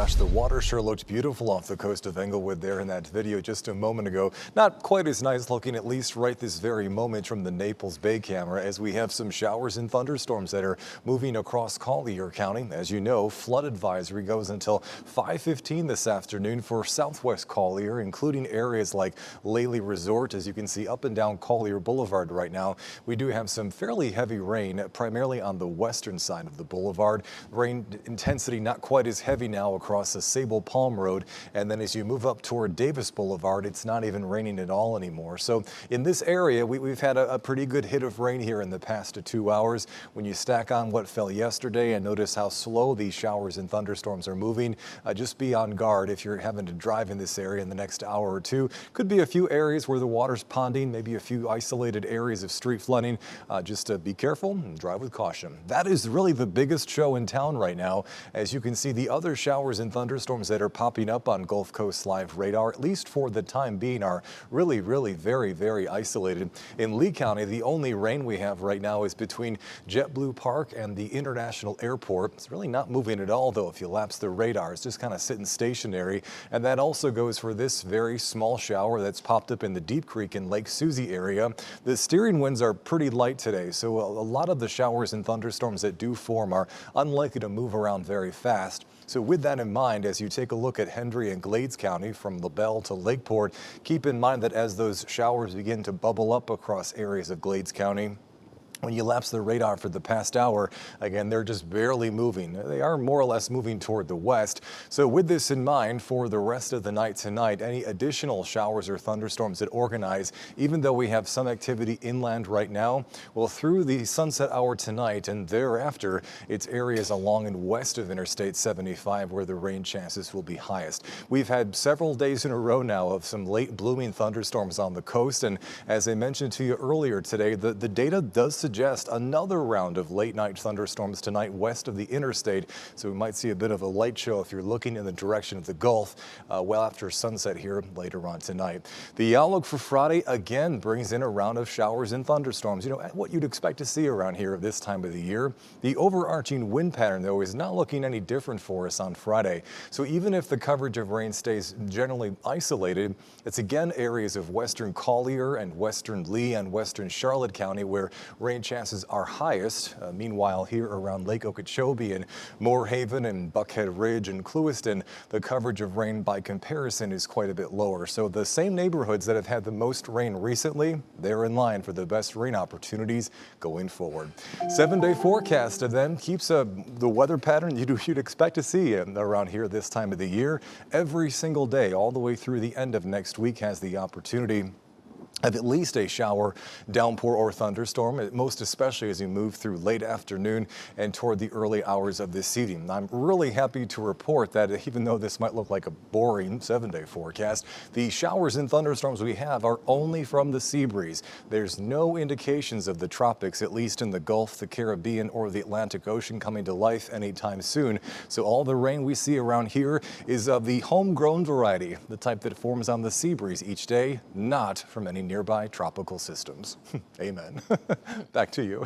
Gosh, the water sure looked beautiful off the coast of Englewood there in that video just a moment ago. Not quite as nice looking, at least right this very moment, from the Naples Bay camera, as we have some showers and thunderstorms that are moving across Collier County. As you know, flood advisory goes until 5:15 this afternoon for southwest Collier, including areas like Lely Resort. As you can see up and down Collier Boulevard right now, we do have some fairly heavy rain, primarily on the western side of the boulevard. Rain intensity not quite as heavy now across the Sable Palm Road, and then as you move up toward Davis Boulevard, it's not even raining at all anymore. So in this area, we've had a pretty good hit of rain here in the past 2 hours. When you stack on what fell yesterday and notice how slow these showers and thunderstorms are moving, just be on guard if you're having to drive in this area in the next hour or two. Could be a few areas where the water's ponding, maybe a few isolated areas of street flooding. Just be careful and drive with caution. That is really the biggest show in town right now. As you can see, the other showers and thunderstorms that are popping up on Gulf Coast Live radar, at least for the time being, are really very isolated. In Lee County, the only rain we have right now is between JetBlue Park and the International Airport. It's really not moving at all, though, if you lapse the radar. It's just kind of sitting stationary. And that also goes for this very small shower that's popped up in the Deep Creek and Lake Susie area. The steering winds are pretty light today, so a lot of the showers and thunderstorms that do form are unlikely to move around very fast. So with that in mind, as you take a look at Hendry and Glades County from LaBelle to Lakeport, keep in mind that as those showers begin to bubble up across areas of Glades County, when you lapse the radar for the past hour, again, they're just barely moving. They are more or less moving toward the west. So with this in mind, for the rest of the night tonight, any additional showers or thunderstorms that organize, even though we have some activity inland right now, well, through the sunset hour tonight and thereafter, it's areas along and west of Interstate 75 where the rain chances will be highest. We've had several days in a row now of some late blooming thunderstorms on the coast. And as I mentioned to you earlier today, the data does suggest another round of late night thunderstorms tonight west of the interstate. So we might see a bit of a light show if you're looking in the direction of the Gulf well after sunset here later on tonight. The outlook for Friday again brings in a round of showers and thunderstorms. You know, what you'd expect to see around here at this time of the year. The overarching wind pattern, though, is not looking any different for us on Friday. So even if the coverage of rain stays generally isolated, it's again areas of western Collier and western Lee and western Charlotte County where rain chances are highest. Meanwhile, here around Lake Okeechobee and Moorhaven and Buckhead Ridge and Clewiston, the coverage of rain by comparison is quite a bit lower. So the same neighborhoods that have had the most rain recently, they're in line for the best rain opportunities going forward. 7-day forecast then keeps the weather pattern you'd expect to see around here this time of the year. Every single day, all the way through the end of next week, has the opportunity of at least a shower, downpour, or thunderstorm, most especially as you move through late afternoon and toward the early hours of this evening. I'm really happy to report that even though this might look like a boring 7-day forecast, the showers and thunderstorms we have are only from the sea breeze. There's no indications of the tropics, at least in the Gulf, the Caribbean, or the Atlantic Ocean, coming to life anytime soon. So all the rain we see around here is of the homegrown variety, the type that forms on the sea breeze each day, not from any nearby tropical systems. Amen. Back to you.